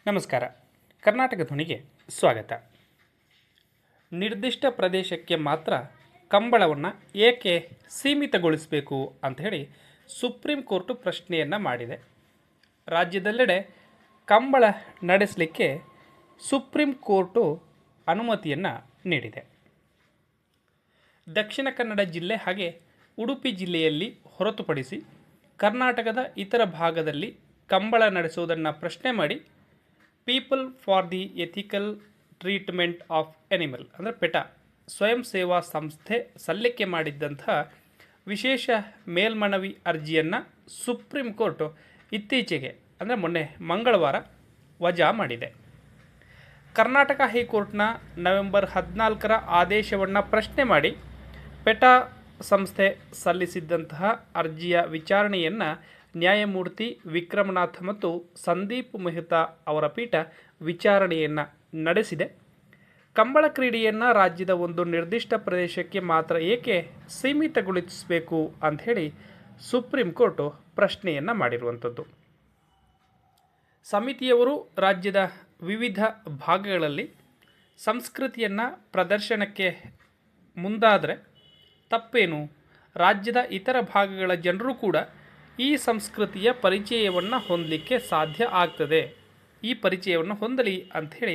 ನಮಸ್ಕಾರ. ಕರ್ನಾಟಕ ಧ್ವನಿಗೆ ಸ್ವಾಗತ. ನಿರ್ದಿಷ್ಟ ಪ್ರದೇಶಕ್ಕೆ ಮಾತ್ರ ಕಂಬಳವನ್ನು ಏಕೆ ಸೀಮಿತಗೊಳಿಸಬೇಕು ಅಂತ ಹೇಳಿ ಸುಪ್ರೀಂ ಕೋರ್ಟು ಪ್ರಶ್ನೆಯನ್ನು ಮಾಡಿದೆ. ರಾಜ್ಯದೆಲ್ಲೆಡೆ ಕಂಬಳ ನಡೆಸಲಿಕ್ಕೆ ಸುಪ್ರೀಂ ಕೋರ್ಟು ಅನುಮತಿಯನ್ನು ನೀಡಿದೆ. ದಕ್ಷಿಣ ಕನ್ನಡ ಜಿಲ್ಲೆ ಹಾಗೆ ಉಡುಪಿ ಜಿಲ್ಲೆಯಲ್ಲಿ ಹೊರತುಪಡಿಸಿ ಕರ್ನಾಟಕದ ಇತರ ಭಾಗದಲ್ಲಿ ಕಂಬಳ ನಡೆಸುವುದನ್ನು ಪ್ರಶ್ನೆ ಮಾಡಿ people for the ethical treatment of animal ಅಂದರೆ ಪೆಟಾ ಸ್ವಯಂ ಸೇವಾ ಸಂಸ್ಥೆ ಸಲ್ಲಿಕೆ ಮಾಡಿದ್ದಂತಹ ವಿಶೇಷ ಮೇಲ್ಮನವಿ ಅರ್ಜಿಯನ್ನು ಸುಪ್ರೀಂ ಕೋರ್ಟು ಇತ್ತೀಚೆಗೆ ಅಂದರೆ ಮೊನ್ನೆ ಮಂಗಳವಾರ ವಜಾ ಮಾಡಿದೆ. ಕರ್ನಾಟಕ ಹೈಕೋರ್ಟ್ನ ನವೆಂಬರ್ 14ರ ಆದೇಶವನ್ನು ಪ್ರಶ್ನೆ ಮಾಡಿ ಪೆಟಾ ಸಂಸ್ಥೆ ಸಲ್ಲಿಸಿದ್ದಂತಹ ಅರ್ಜಿಯ ವಿಚಾರಣೆಯನ್ನು ನ್ಯಾಯಮೂರ್ತಿ ವಿಕ್ರಮನಾಥ್ ಮತ್ತು ಸಂದೀಪ್ ಮೆಹ್ತಾ ಅವರ ಪೀಠ ವಿಚಾರಣೆಯನ್ನು ನಡೆಸಿದೆ. ಕಂಬಳ ಕ್ರೀಡೆಯನ್ನು ರಾಜ್ಯದ ಒಂದು ನಿರ್ದಿಷ್ಟ ಪ್ರದೇಶಕ್ಕೆ ಮಾತ್ರ ಏಕೆ ಸೀಮಿತಗೊಳಿಸಬೇಕು ಅಂಥೇಳಿ ಸುಪ್ರೀಂ ಕೋರ್ಟು ಪ್ರಶ್ನೆಯನ್ನು ಮಾಡಿರುವಂಥದ್ದು. ಸಮಿತಿಯವರು ರಾಜ್ಯದ ವಿವಿಧ ಭಾಗಗಳಲ್ಲಿ ಸಂಸ್ಕೃತಿಯನ್ನು ಪ್ರದರ್ಶನಕ್ಕೆ ಮುಂದಾದರೆ ತಪ್ಪೇನು? ರಾಜ್ಯದ ಇತರ ಭಾಗಗಳ ಜನರು ಕೂಡ ಈ ಸಂಸ್ಕೃತಿಯ ಪರಿಚಯವನ್ನು ಹೊಂದಲಿಕ್ಕೆ ಸಾಧ್ಯ ಆಗ್ತದೆ, ಈ ಪರಿಚಯವನ್ನು ಹೊಂದಲಿ ಅಂಥೇಳಿ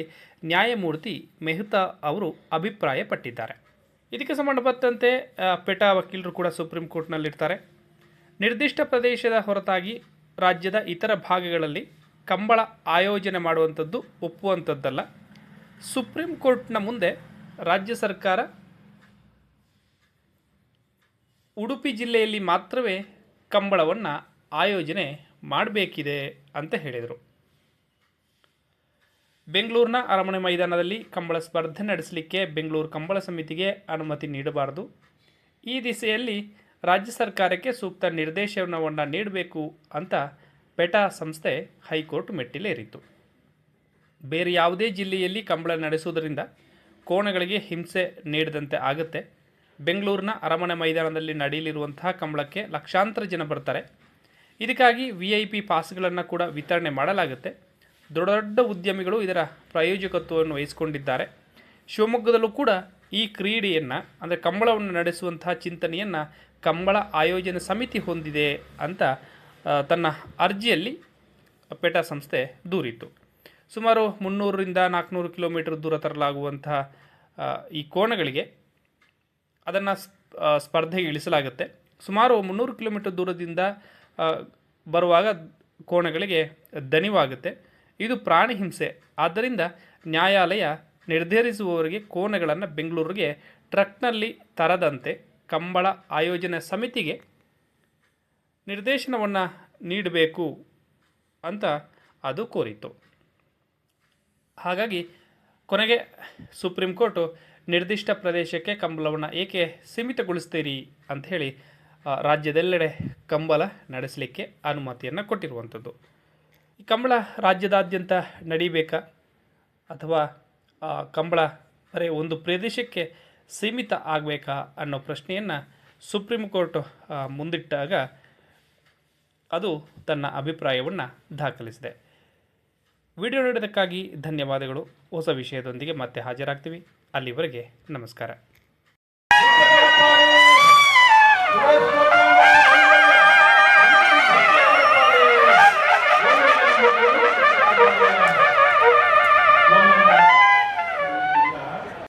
ನ್ಯಾಯಮೂರ್ತಿ ಮೆಹ್ತಾ ಅವರು ಅಭಿಪ್ರಾಯಪಟ್ಟಿದ್ದಾರೆ. ಇದಕ್ಕೆ ಸಂಬಂಧಪಟ್ಟಂತೆ ಪೆಟಾ ವಕೀಲರು ಕೂಡ ಸುಪ್ರೀಂ ಕೋರ್ಟ್ನಲ್ಲಿರ್ತಾರೆ. ನಿರ್ದಿಷ್ಟ ಪ್ರದೇಶದ ಹೊರತಾಗಿ ರಾಜ್ಯದ ಇತರ ಭಾಗಗಳಲ್ಲಿ ಕಂಬಳ ಆಯೋಜನೆ ಮಾಡುವಂಥದ್ದು ಒಪ್ಪುವಂಥದ್ದಲ್ಲ. ಸುಪ್ರೀಂ ಕೋರ್ಟ್ನ ಮುಂದೆ ರಾಜ್ಯ ಸರ್ಕಾರ ಉಡುಪಿ ಜಿಲ್ಲೆಯಲ್ಲಿ ಮಾತ್ರವೇ ಕಂಬಳವನ್ನು ಆಯೋಜನೆ ಮಾಡಬೇಕಿದೆ ಅಂತ ಹೇಳಿದರು. ಬೆಂಗಳೂರಿನ ಅರಮನೆ ಮೈದಾನದಲ್ಲಿ ಕಂಬಳ ಸ್ಪರ್ಧೆ ನಡೆಸಲಿಕ್ಕೆ ಬೆಂಗಳೂರು ಕಂಬಳ ಸಮಿತಿಗೆ ಅನುಮತಿ ನೀಡಬಾರದು. ಈ ದಿಸೆಯಲ್ಲಿ ರಾಜ್ಯ ಸರ್ಕಾರಕ್ಕೆ ಸೂಕ್ತ ನಿರ್ದೇಶನವನ್ನು ನೀಡಬೇಕು ಅಂತ ಪೆಟಾ ಸಂಸ್ಥೆ ಹೈಕೋರ್ಟ್ ಮೆಟ್ಟಿಲೇರಿತು. ಬೇರೆ ಯಾವುದೇ ಜಿಲ್ಲೆಯಲ್ಲಿ ಕಂಬಳ ನಡೆಸುವುದರಿಂದ ಕೋಣಗಳಿಗೆ ಹಿಂಸೆ ನೀಡಿದಂತೆ ಆಗುತ್ತೆ. ಬೆಂಗಳೂರಿನ ಅರಮನೆ ಮೈದಾನದಲ್ಲಿ ನಡೆಯಲಿರುವಂತಹ ಕಂಬಳಕ್ಕೆ ಲಕ್ಷಾಂತರ ಜನ ಬರ್ತಾರೆ. ಇದಕ್ಕಾಗಿ VIP ಪಾಸ್ಗಳನ್ನು ಕೂಡ ವಿತರಣೆ ಮಾಡಲಾಗುತ್ತೆ. ದೊಡ್ಡ ದೊಡ್ಡ ಉದ್ಯಮಿಗಳು ಇದರ ಪ್ರಾಯೋಜಕತ್ವವನ್ನು ವಹಿಸಿಕೊಂಡಿದ್ದಾರೆ. ಶಿವಮೊಗ್ಗದಲ್ಲೂ ಕೂಡ ಈ ಕ್ರೀಡೆಯನ್ನು ಅಂದರೆ ಕಂಬಳವನ್ನು ನಡೆಸುವಂತಹ ಚಿಂತನೆಯನ್ನು ಕಂಬಳ ಆಯೋಜನೆ ಸಮಿತಿ ಹೊಂದಿದೆ ಅಂತ ತನ್ನ ಅರ್ಜಿಯಲ್ಲಿ ಪೆಟಾ ಸಂಸ್ಥೆ ದೂರಿತ್ತು. ಸುಮಾರು 300ರಿಂದ 400 ಕಿಲೋಮೀಟರ್ ದೂರ ತರಲಾಗುವಂತಹ ಈ ಕೋಣಗಳಿಗೆ ಅದನ್ನು ಸ್ಪರ್ಧೆಗೆ ಇಳಿಸಲಾಗುತ್ತೆ. ಸುಮಾರು 300 ಕಿಲೋಮೀಟರ್ ದೂರದಿಂದ ಬರುವಾಗ ಕೋಣಗಳಿಗೆ ದಣಿವಾಗುತ್ತೆ. ಇದು ಪ್ರಾಣಿ ಹಿಂಸೆ. ಆದ್ದರಿಂದ ನ್ಯಾಯಾಲಯ ನಿರ್ಧರಿಸುವವರಿಗೆ ಕೋಣಗಳನ್ನು ಬೆಂಗಳೂರಿಗೆ ಟ್ರಕ್ನಲ್ಲಿ ತರದಂತೆ ಕಂಬಳ ಆಯೋಜನೆ ಸಮಿತಿಗೆ ನಿರ್ದೇಶನವನ್ನು ನೀಡಬೇಕು ಅಂತ ಅದು ಕೋರಿತು. ಹಾಗಾಗಿ ಕೊನೆಗೆ ಸುಪ್ರೀಂ ಕೋರ್ಟು ನಿರ್ದಿಷ್ಟ ಪ್ರದೇಶಕ್ಕೆ ಕಂಬಳವನ್ನು ಏಕೆ ಸೀಮಿತಗೊಳಿಸ್ತೀರಿ ಅಂಥೇಳಿ ರಾಜ್ಯದೆಲ್ಲೆಡೆ ಕಂಬಳ ನಡೆಸಲಿಕ್ಕೆ ಅನುಮತಿಯನ್ನು ಕೊಟ್ಟಿರುವಂಥದ್ದು. ಈ ಕಂಬಳ ರಾಜ್ಯದಾದ್ಯಂತ ನಡೀಬೇಕಾ ಅಥವಾ ಕಂಬಳ ಬರೀ ಒಂದು ಪ್ರದೇಶಕ್ಕೆ ಸೀಮಿತ ಆಗಬೇಕಾ ಅನ್ನೋ ಪ್ರಶ್ನೆಯನ್ನು ಸುಪ್ರೀಂ ಕೋರ್ಟ್ ಮುಂದಿಟ್ಟಾಗ ಅದು ತನ್ನ ಅಭಿಪ್ರಾಯವನ್ನು ದಾಖಲಿಸಿದೆ. ವಿಡಿಯೋ ನೋಡೋದಕ್ಕಾಗಿ ಧನ್ಯವಾದಗಳು. ಹೊಸ ವಿಷಯದೊಂದಿಗೆ ಮತ್ತೆ ಹಾಜರಾಗ್ತೀವಿ. ಅಲ್ಲಿವರೆಗೆ ನಮಸ್ಕಾರ.